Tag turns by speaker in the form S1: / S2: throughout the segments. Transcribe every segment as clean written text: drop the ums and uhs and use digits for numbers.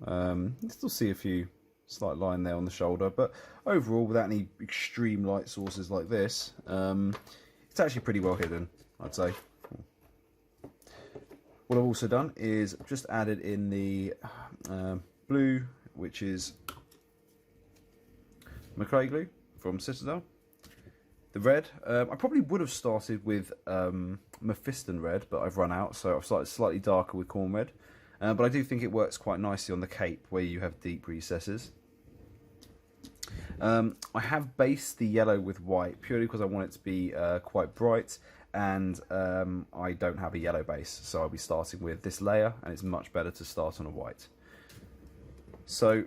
S1: You still see a few slight line there on the shoulder, but overall, without any extreme light sources like this, it's actually pretty well hidden, I'd say. What I've also done is just added in the blue, which is McRae glue from Citadel. The red, I probably would have started with Mephiston red, but I've run out, so I've started slightly darker with corn red. But I do think it works quite nicely on the cape where you have deep recesses. I have based the yellow with white purely because I want it to be quite bright, and I don't have a yellow base, so I'll be starting with this layer, and it's much better to start on a white. So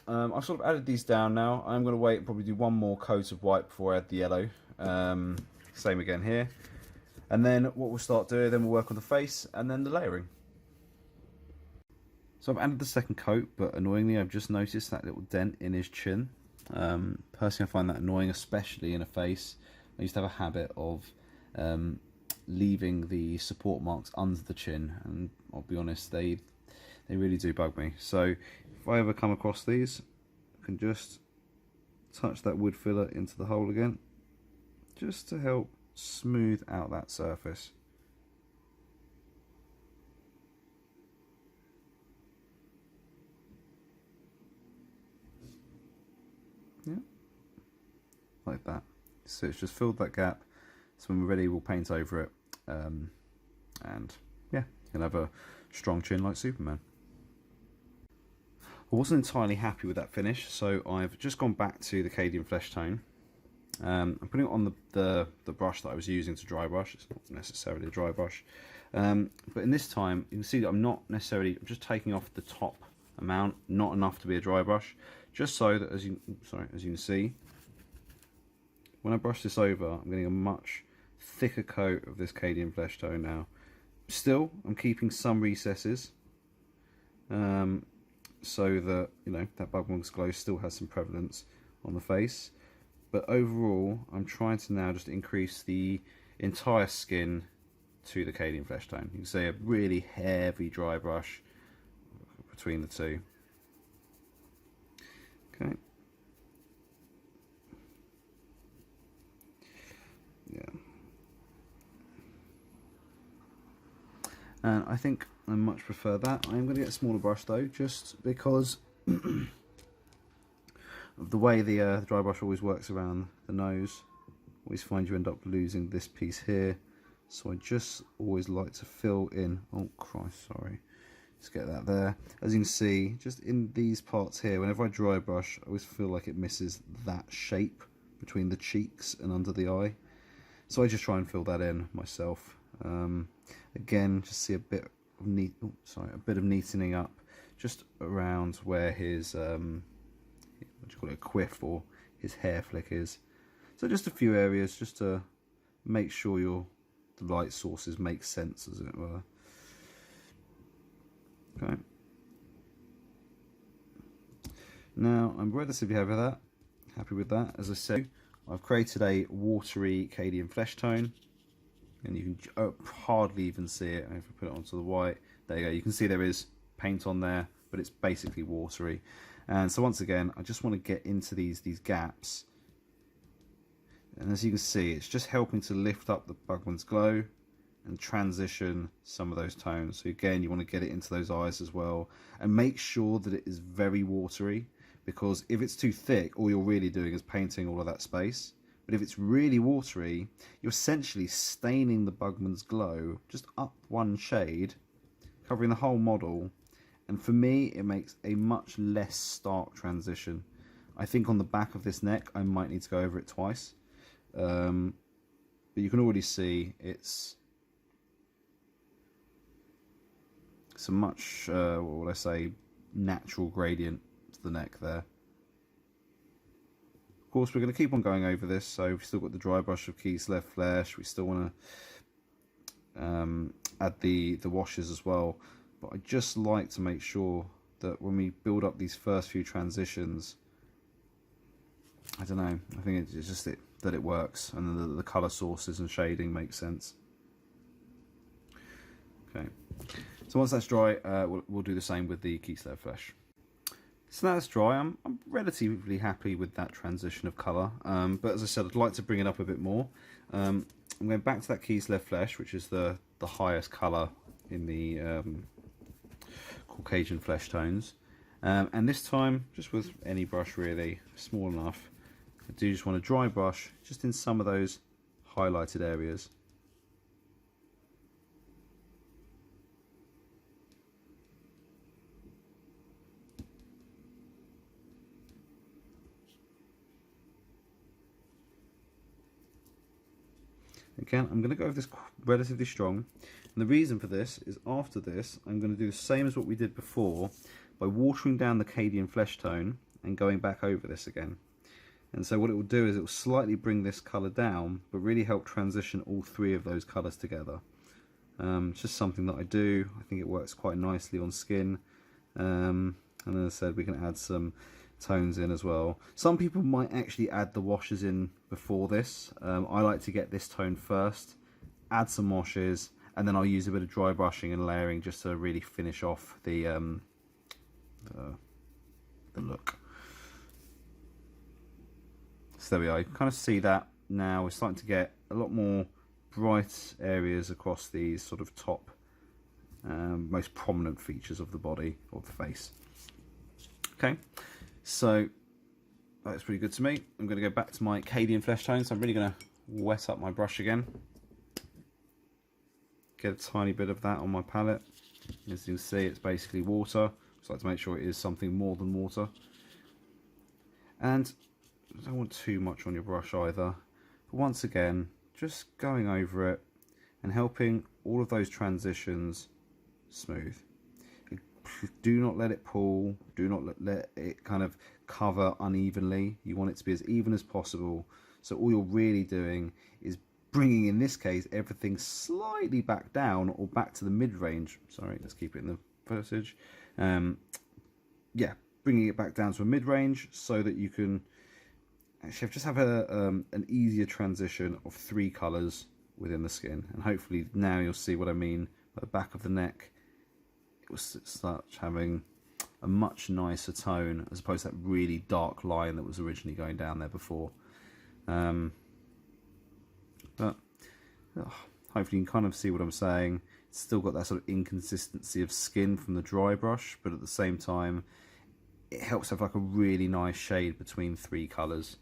S1: I've sort of added these down now. I'm going to wait and probably do one more coat of white before I add the yellow. Same again here. And then what we'll start doing, then we'll work on the face and then the layering. So I've added the second coat, but annoyingly I've just noticed that little dent in his chin. Personally I find that annoying, especially in a face. I used to have a habit of leaving the support marks under the chin, and I'll be honest, they really do bug me. So if I ever come across these, I can just touch that wood filler into the hole again, just to help smooth out that surface. Yeah, like that. So it's just filled that gap. So when we're ready, we'll paint over it, and yeah, you can have a strong chin like Superman. I wasn't entirely happy with that finish, so I've just gone back to the Cadian Flesh Tone. I'm putting it on the brush that I was using to dry brush. It's not necessarily a dry brush, but in this time you can see that I'm just taking off the top amount, not enough to be a dry brush, just so that as you can see, when I brush this over, I'm getting a much thicker coat of this Cadian Flesh Tone now. Still, I'm keeping some recesses, so that, you know, that Bugman's glow still has some prevalence on the face. But overall, I'm trying to now just increase the entire skin to the Cadian Flesh Tone. You can see a really heavy dry brush between the two. Okay. Yeah. And I think I much prefer that. I'm going to get a smaller brush though, just because of the way the dry brush always works around the nose. Always find you end up losing this piece here. So I just always like to fill in. Oh Christ, sorry. Just get that there. As you can see, just in these parts here, whenever I dry brush, I always feel like it misses that shape between the cheeks and under the eye. So I just try and fill that in myself. Again, just see a bit of neatening up just around where his what do you call it, a quiff, or his hair flick is. So just a few areas, just to make sure the light sources make sense, as it were. Okay. Now I'm relatively happy with that. As I said, I've created a watery Cadian Flesh Tone, and you can hardly even see it. If I put it onto the white, there you go. You can see there is paint on there, but it's basically watery. And so once again, I just want to get into these gaps. And as you can see, it's just helping to lift up the Bugman's glow and transition some of those tones. So again, you want to get it into those eyes as well, and make sure that it is very watery, because if it's too thick, all you're really doing is painting all of that space. But if it's really watery, you're essentially staining the Bugman's glow just up one shade, covering the whole model. And for me, it makes a much less stark transition. I think on the back of this neck, I might need to go over it twice. But you can already see it's a much, what would I say, natural gradient to the neck there. Of course, we're going to keep on going over this, so we've still got the dry brush of Kislev Flesh. We still want to add the washes as well. But I just like to make sure that when we build up these first few transitions, I don't know, I think it's just that it works, and the colour sources and shading makes sense. Okay, so once that's dry, we'll do the same with the Kislev Flesh. So that's dry. I'm relatively happy with that transition of colour, but as I said, I'd like to bring it up a bit more. I'm going back to that Kislev flesh, which is the highest colour in the Caucasian flesh tones, and this time, just with any brush really, small enough, I do just want a dry brush just in some of those highlighted areas. Again, I'm going to go with this relatively strong, and the reason for this is after this I'm going to do the same as what we did before by watering down the Cadian flesh tone and going back over this again. And so what it will do is it will slightly bring this colour down, but really help transition all three of those colours together. It's just something that I do. I think it works quite nicely on skin, and as I said, we can add some tones in as well. Some people might actually add the washes in before this. I like to get this tone first, add some washes, and then I'll use a bit of dry brushing and layering just to really finish off the look. So there we are. You can kind of see that now. We're starting to get a lot more bright areas across these sort of top most prominent features of the body or the face. Okay, so that's pretty good to me. I'm going to go back to my Cadian flesh tone, so I'm really going to wet up my brush again. Get a tiny bit of that on my palette. As you can see, it's basically water. Just like to make sure it is something more than water. And I don't want too much on your brush either. But once again, just going over it and helping all of those transitions smooth. Do not let it pull, do not let it kind of cover unevenly. You want it to be as even as possible. So all you're really doing is bringing, in this case, everything slightly back down or back to the mid-range. Sorry, let's keep it in the footage. Yeah, bringing it back down to a mid-range so that you can actually just have an easier transition of three colours within the skin. And hopefully now you'll see what I mean by the back of the neck. It will start having a much nicer tone as opposed to that really dark line that was originally going down there before. But hopefully you can kind of see what I'm saying. It's still got that sort of inconsistency of skin from the dry brush, but at the same time it helps have like a really nice shade between three colours.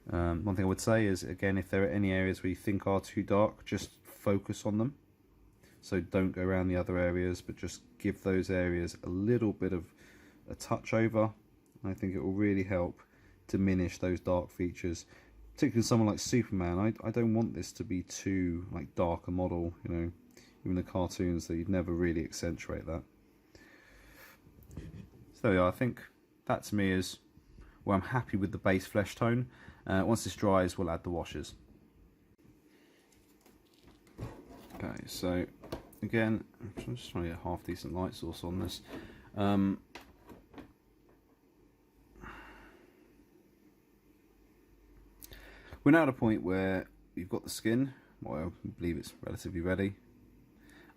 S1: One thing I would say is, again, if there are any areas where you think are too dark, just focus on them. So don't go around the other areas, but just give those areas a little bit of a touch over. I think it will really help diminish those dark features. Particularly someone like Superman, I don't want this to be too like dark a model, you know. Even the cartoons, you'd never really accentuate that. So there we are. I think that to me is where I'm happy with the base flesh tone. Once this dries, we'll add the washes. Okay, so again, I'm just trying to get half decent light source on this. We're now at a point where we've got the skin. Well, I believe it's relatively ready.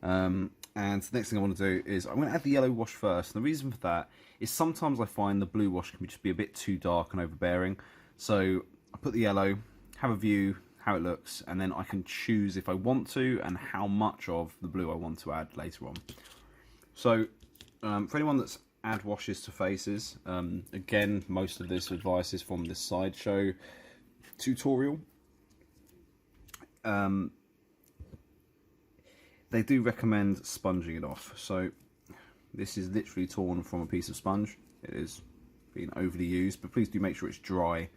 S1: And the next thing I want to do is I'm going to add the yellow wash first. And the reason for that is sometimes I find the blue wash can just be a bit too dark and overbearing. So I put the yellow, have a view, how it looks, and then I can choose if I want to and how much of the blue I want to add later on. So for anyone that's add washes to faces, again, most of this advice is from this Sideshow tutorial. They do recommend sponging it off. So this is literally torn from a piece of sponge. It is being overly used, but please do make sure it's dry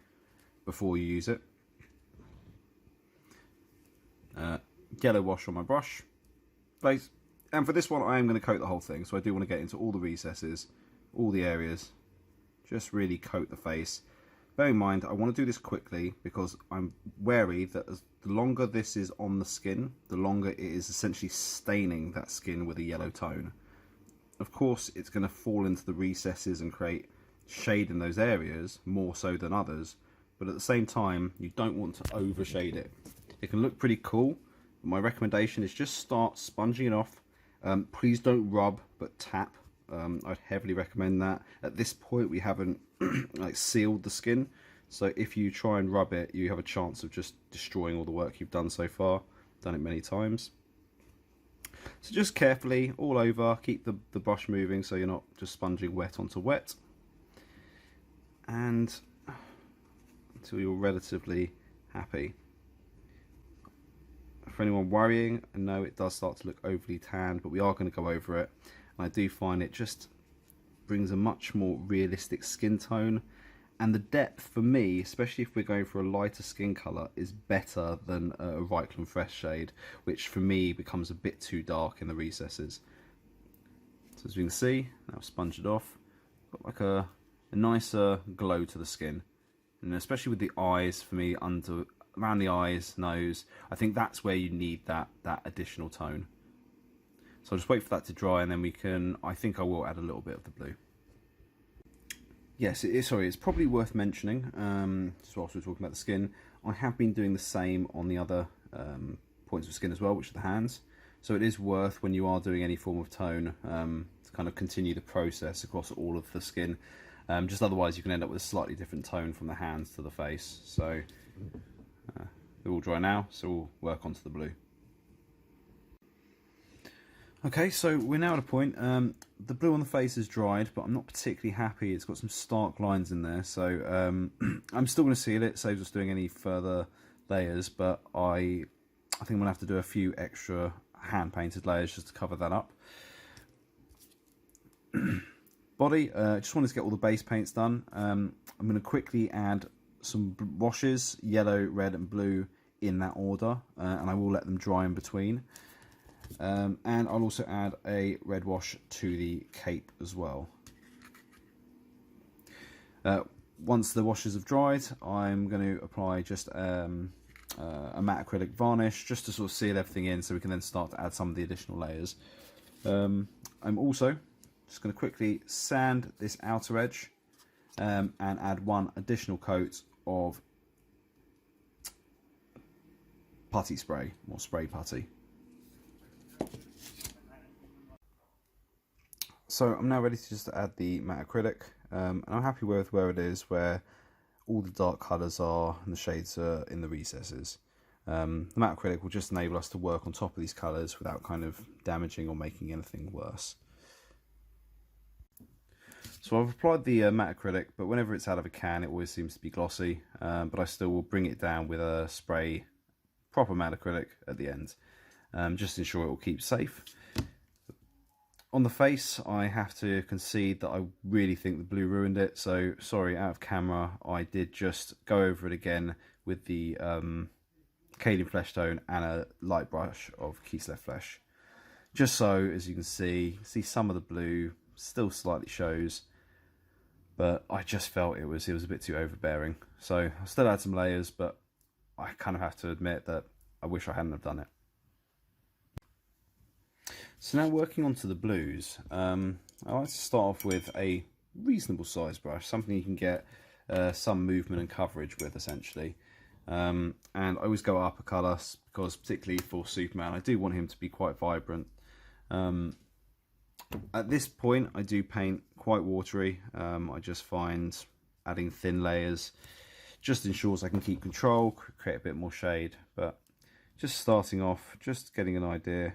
S1: before you use it. Yellow wash on my brush base, and for this one I am going to coat the whole thing, so I do want to get into all the recesses, all the areas, just really coat the face. Bear in mind, I want to do this quickly because I'm wary that the longer this is on the skin, the longer it is essentially staining that skin with a yellow tone. Of course, it's going to fall into the recesses and create shade in those areas, more so than others, but at the same time, you don't want to overshade it. It can look pretty cool, but my recommendation is just start sponging it off. Please don't rub, but tap I'd heavily recommend that. At this point we haven't like sealed the skin, so if you try and rub it, you have a chance of just destroying all the work you've done so far. Done it many times. So just carefully all over, keep the brush moving so you're not just sponging wet onto wet, and until you're relatively happy. For anyone worrying, I know it does start to look overly tanned, but we are going to go over it, and I do find it just brings a much more realistic skin tone, and the depth for me, especially if we're going for a lighter skin colour, is better than a Untitled Fresh shade, which for me becomes a bit too dark in the recesses. So as you can see, now I've sponged it off, got like a nicer glow to the skin, and especially with the eyes, for me, around the eyes, nose, I think that's where you need that additional tone. So I'll just wait for that to dry, and then we can, I think I will add a little bit of the blue. Yes, it's probably worth mentioning, just whilst we're talking about the skin, I have been doing the same on the other points of skin as well, which are the hands. So it is worth, when you are doing any form of tone, to kind of continue the process across all of the skin. Just otherwise you can end up with a slightly different tone from the hands to the face. So they're all dry now, so we'll work onto the blue. Okay, so we're now at a point, the blue on the face is dried, but I'm not particularly happy. It's got some stark lines in there, so I'm still going to seal it, saves us doing any further layers, but I think I'm going to have to do a few extra hand-painted layers just to cover that up. Body, just wanted to get all the base paints done. I'm going to quickly add some washes, yellow, red and blue in that order, and I will let them dry in between. And I'll also add a red wash to the cape as well. Once the washes have dried, I'm going to apply just a matte acrylic varnish just to sort of seal everything in, so we can then start to add some of the additional layers. I'm also just going to quickly sand this outer edge and add one additional coat of putty spray, or spray putty. So I'm now ready to just add the matte acrylic, and I'm happy with where it is, where all the dark colours are and the shades are in the recesses. The matte acrylic will just enable us to work on top of these colours without kind of damaging or making anything worse. So I've applied the matte acrylic, but whenever it's out of a can it always seems to be glossy, but I still will bring it down with a spray proper matte acrylic at the end, just to ensure it will keep safe. On the face, I have to concede that I really think the blue ruined it, so sorry, out of camera, I did just go over it again with the Cadian Flesh Tone and a light brush of Kislev Flesh. Just so, as you can see some of the blue still slightly shows, but I just felt it was a bit too overbearing. So I still add some layers, but I kind of have to admit that I wish I hadn't have done it. So now working onto the blues, I like to start off with a reasonable size brush, something you can get some movement and coverage with essentially. And I always go up a colour because particularly for Superman I do want him to be quite vibrant. At this point I do paint quite watery. I just find adding thin layers just ensures I can keep control, create a bit more shade, but just starting off, just getting an idea.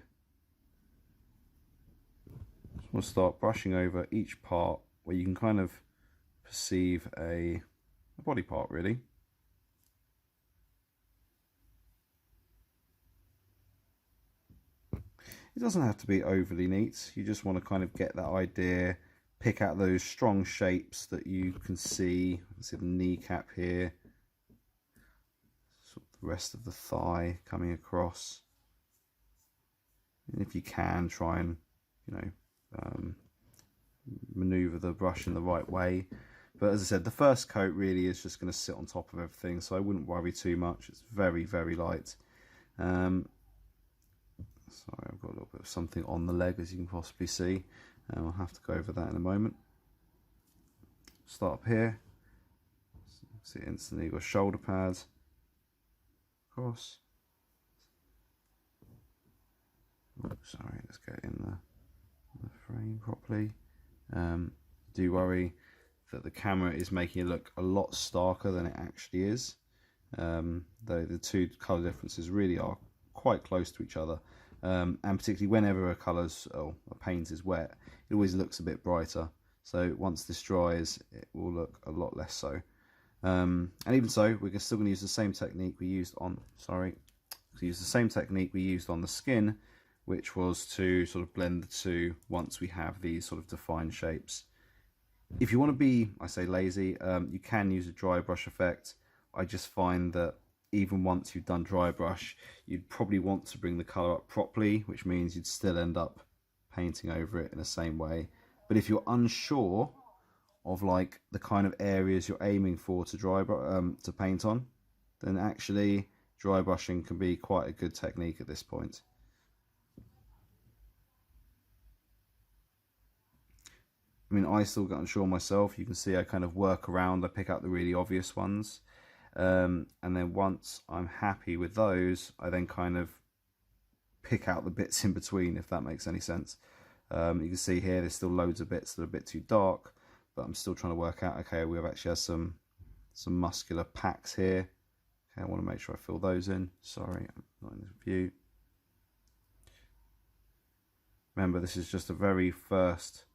S1: We'll start brushing over each part where you can kind of perceive a body part really. It doesn't have to be overly neat, you just want to kind of get that idea, pick out those strong shapes that you can see. See the kneecap here, sort of the rest of the thigh coming across. And if you can, try and, you know, maneuver the brush in the right way. But as I said, the first coat really is just going to sit on top of everything, so I wouldn't worry too much. It's very, very light. Sorry, I've got a little bit of something on the leg, as you can possibly see. I'll have to go over that in a moment. Start up here. See instantly you've got shoulder pads across. Oh, sorry, let's get in the frame properly. Do worry that the camera is making it look a lot starker than it actually is, though the two colour differences really are quite close to each other, and particularly whenever a colour's or a paint is wet, it always looks a bit brighter. So once this dries, it will look a lot less so. And even so, we're still going to use the same technique we used on the skin, which was to sort of blend the two once we have these sort of defined shapes. If you want to be, I say, lazy, you can use a dry brush effect. I just find that even once you've done dry brush, you'd probably want to bring the colour up properly, which means you'd still end up painting over it in the same way. But if you're unsure of like the kind of areas you're aiming for to paint on, then actually dry brushing can be quite a good technique at this point. I mean, I still get unsure myself. You can see I kind of work around, I pick out the really obvious ones. And then once I'm happy with those, I then kind of pick out the bits in between, if that makes any sense. You can see here, there's still loads of bits that are a bit too dark, but I'm still trying to work out, okay, we have actually has some muscular packs here. Okay, I want to make sure I fill those in. Sorry, I'm not in the view. Remember, this is just a very first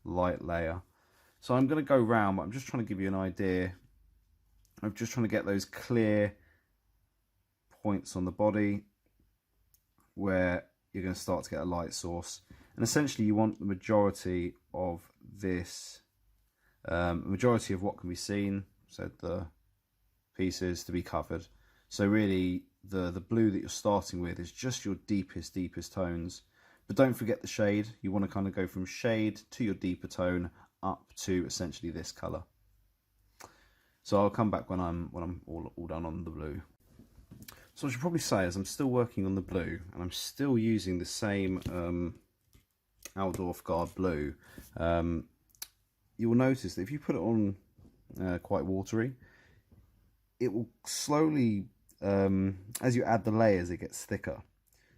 S1: light layer. So I'm going to go round, but I'm just trying to give you an idea. I'm just trying to get those clear points on the body where you're going to start to get a light source. And essentially you want the majority of this, majority of what can be seen, so the pieces, to be covered. So really the blue that you're starting with is just your deepest tones. But don't forget the shade. You want to kind of go from shade to your deeper tone up to essentially this colour. So I'll come back when I'm all done on the blue. So I should probably say, as I'm still working on the blue, and I'm still using the same Altdorf Guard blue, you will notice that if you put it on quite watery, it will slowly, as you add the layers, it gets thicker.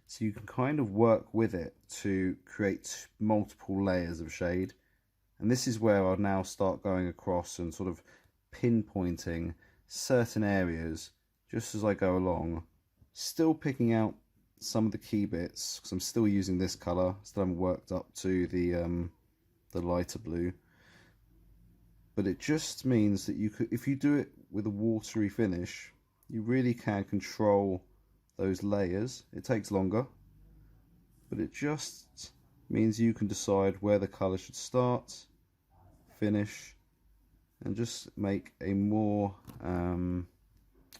S1: So you can kind of work with it to create multiple layers of shade. And this is where I'll now start going across and sort of pinpointing certain areas just as I go along, still picking out some of the key bits, because I'm still using this colour, still haven't worked up to the lighter blue. But it just means that you could, if you do it with a watery finish, you really can control those layers. It takes longer, but it just means you can decide where the colour should start, finish, and just make a more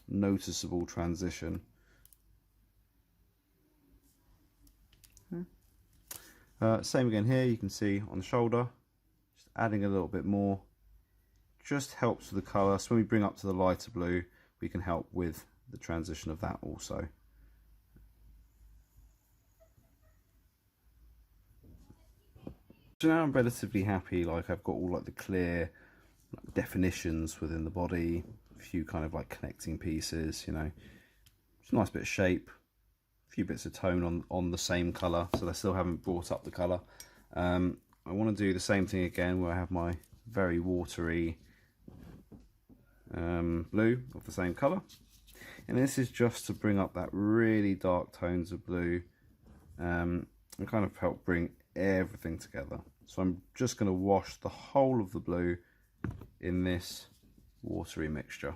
S1: noticeable transition. Same again here, you can see on the shoulder, just adding a little bit more just helps with the colour. So when we bring up to the lighter blue, we can help with the transition of that also. So now I'm relatively happy, like I've got all like the clear definitions within the body, a few kind of like connecting pieces, you know, it's a nice bit of shape, a few bits of tone on the same colour, so I still haven't brought up the colour. I want to do the same thing again where I have my very watery blue of the same colour, and this is just to bring up that really dark tones of blue and kind of help bring everything together. So I'm just going to wash the whole of the blue in this watery mixture.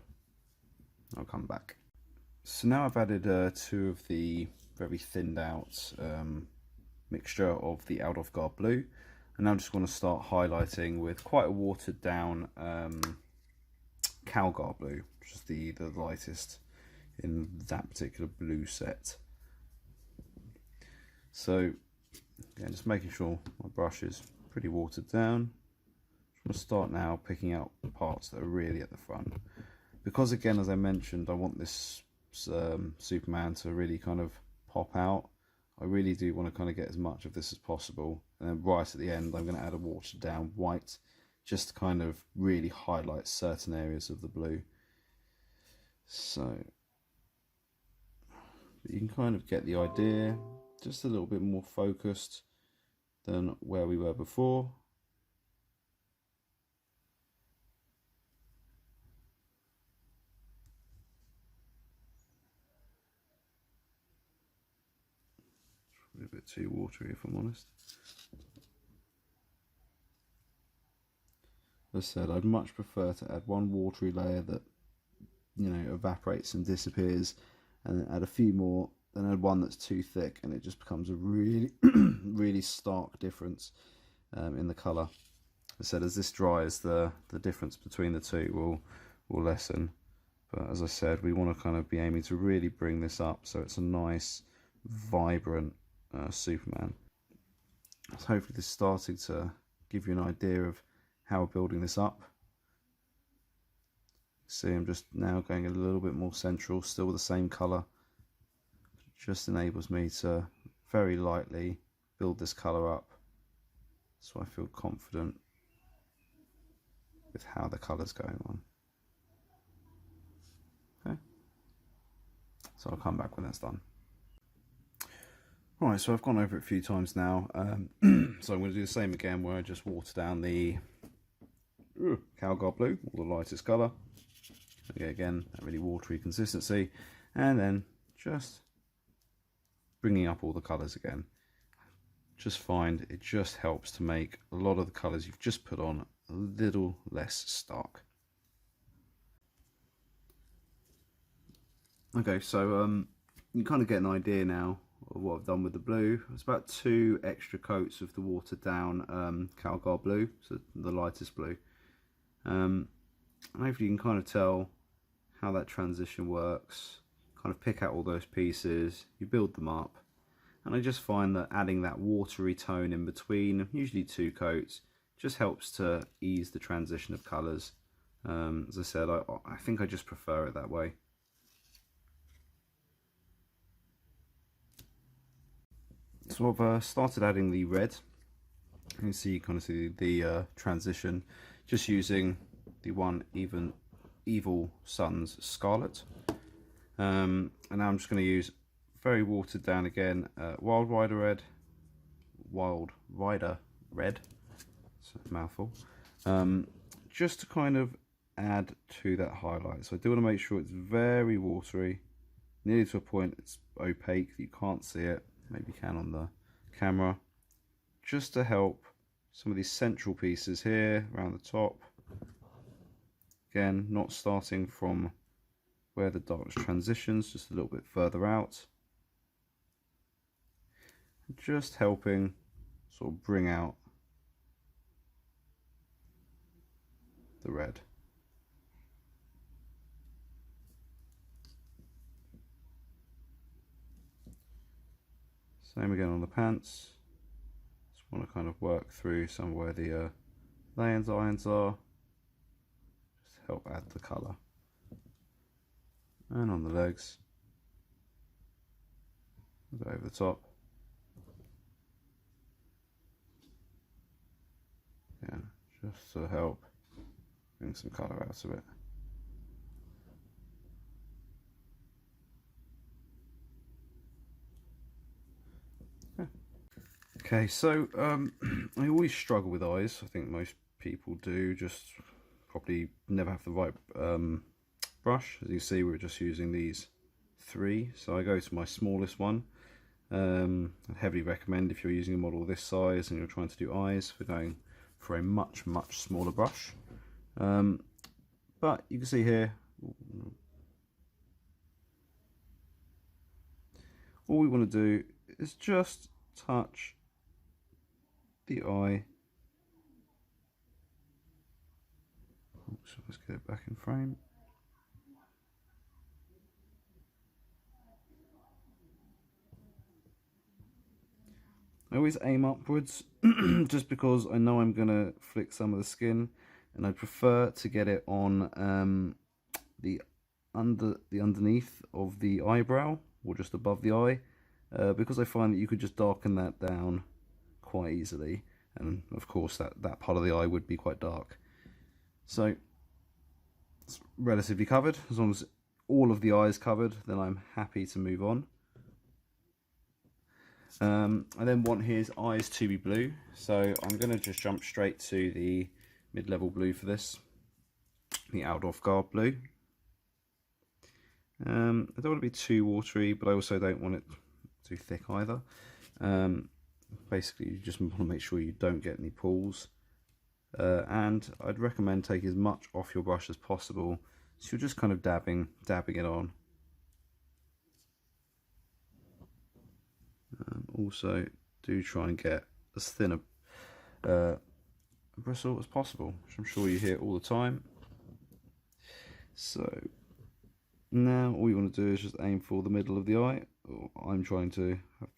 S1: I'll come back. So now I've added two of the very thinned out mixture of the Altdorf Guard blue, and now I'm just going to start highlighting with quite a watered down Calgar blue, which is the lightest in that particular blue set. So again, just making sure my brush is pretty watered down. I'm going to start now picking out parts that are really at the front, because again, as I mentioned, I want this Superman to really kind of pop out. I really do want to kind of get as much of this as possible, and then right at the end I'm going to add a watered down white just to kind of really highlight certain areas of the blue. So you can kind of get the idea, just a little bit more focused than where we were before. a bit too watery, if I'm honest. As I said, I'd much prefer to add one watery layer that, you know, evaporates and disappears, and then add a few more, then add one that's too thick, and it just becomes a really really stark difference in the colour. As I said, as this dries, the difference between the two will lessen. But as I said, we want to kind of be aiming to really bring this up so it's a nice, vibrant Superman. So hopefully this is starting to give you an idea of how we're building this up. See, I'm just now going a little bit more central, still with the same colour. Just enables me to very lightly build this colour up, so I feel confident with how the colour's going on. Okay, so I'll come back when that's done. Right, so I've gone over it a few times now, so I'm going to do the same again, where I just water down the Calgar blue, or the lightest colour. Again, that really watery consistency, and then just bringing up all the colours again. Just find it just helps to make a lot of the colours you've just put on a little less stark. Okay, so you kind of get an idea now of what I've done with the blue. It's about 2 extra coats of the watered down Calgar blue, so the lightest blue. And hopefully you can kind of tell how that transition works, kind of pick out all those pieces, you build them up, and I just find that adding that watery tone in between, usually 2 coats, just helps to ease the transition of colours. As I said, I think I just prefer it that way. So I've started adding the red. You can see, kind of see the transition, just using the one Evil Sun's Scarlet. And now I'm just going to use very watered down again Wild Rider Red, it's a mouthful, just to kind of add to that highlight. So I do want to make sure it's very watery, nearly to a point it's opaque that you can't see it, maybe you can on the camera, just to help some of these central pieces here around the top. Again, not starting from where the darkness transitions, just a little bit further out. Just helping sort of bring out the red. Same again on the pants. Just want to kind of work through some where the lay-ins irons are. Just help add the colour. And on the legs, go over the top. Yeah, just to help bring some colour out of it. Okay, so I always struggle with eyes. I think most people do, just probably never have the right brush. As you see, we're just using these 3, so I go to my smallest one. I'd heavily recommend, if you're using a model this size and you're trying to do eyes, for going for a much smaller brush. But you can see here, all we want to do is just touch the eye. So let's get it back in frame. I always aim upwards just because I know I'm gonna flick some of the skin, and I prefer to get it on the underneath of the eyebrow, or just above the eye, because I find that you could just darken that down quite easily, and of course that part of the eye would be quite dark. So it's relatively covered. As long as all of the eye is covered, then I'm happy to move on. I then want his eyes to be blue, so I'm going to just jump straight to the mid-level blue for this, the Out-of Guard blue. I don't want to be too watery, but I also don't want it too thick either. Basically, you just want to make sure you don't get any pools. And I'd recommend taking as much off your brush as possible, so you're just kind of dabbing it on. Also, do try and get as thin a bristle as possible, which I'm sure you hear all the time. So now all you want to do is just aim for the middle of the eye. I'm trying to have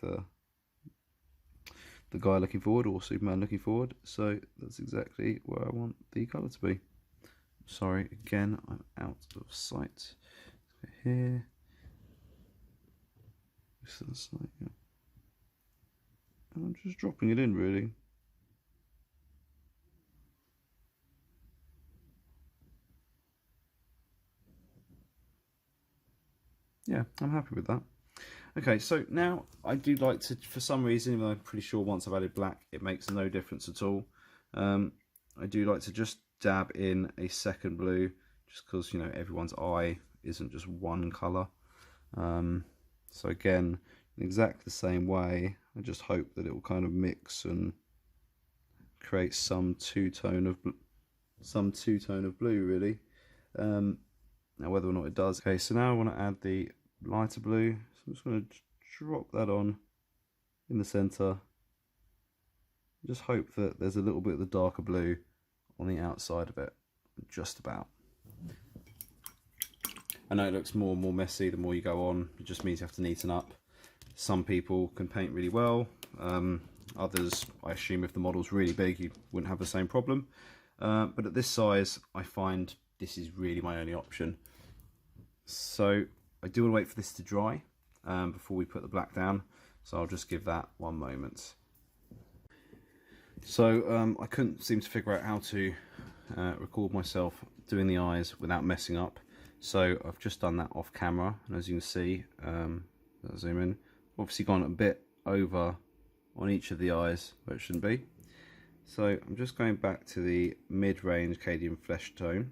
S1: the guy looking forward, or Superman looking forward, so that's exactly where I want the colour to be. Sorry, again, I'm out of sight. Here, and I'm just dropping it in, really. Yeah, I'm happy with that. Okay, so now I do like to, for some reason, even though I'm pretty sure once I've added black, it makes no difference at all. I do like to just dab in a second blue, just because, you know, everyone's eye isn't just one colour. So again, in exactly the same way, I just hope that it will kind of mix and create some two-tone of blue, really. Now whether or not it does. Okay, so now I want to add the lighter blue, so I'm just going to drop that on in the centre. Just hope that there's a little bit of the darker blue on the outside of it, just about. I know it looks more and more messy the more you go on. It just means you have to neaten up. Some people can paint really well. Others, I assume if the model's really big, you wouldn't have the same problem. But at this size, I find this is really my only option. So I do want to wait for this to dry before we put the black down. So I'll just give that one moment. So I couldn't seem to figure out how to record myself doing the eyes without messing up. So I've just done that off camera, and as you can see, I'll zoom in, obviously gone a bit over on each of the eyes where it shouldn't be. So I'm just going back to the mid-range Cadian flesh tone.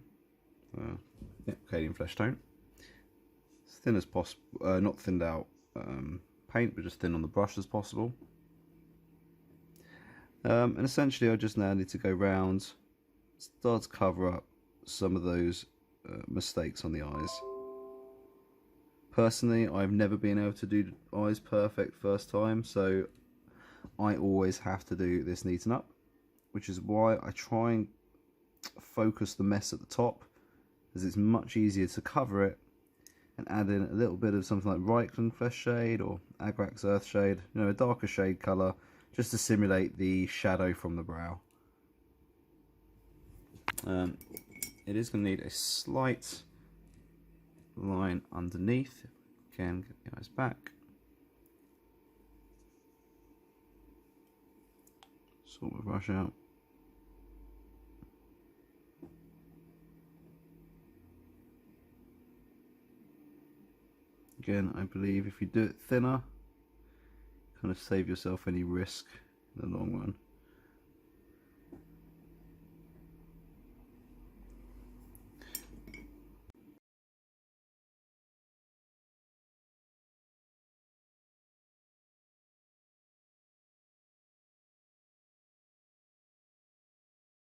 S1: Cadian flesh tone. As thin as possible, not thinned out paint, but just thin on the brush as possible. And essentially I just now need to go round, start to cover up some of those mistakes on the eyes. Personally, I've never been able to do eyes perfect first time, so I always have to do this neaten up, which is why I try and focus the mess at the top, as it's much easier to cover it and add in a little bit of something like Reichland Flesh Shade or Agrax Earth Shade, you know, a darker shade colour, just to simulate the shadow from the brow. It is going to need a slight line underneath. Again, get the eyes back. Sort my brush out. Again, I believe if you do it thinner, kind of save yourself any risk in the long run.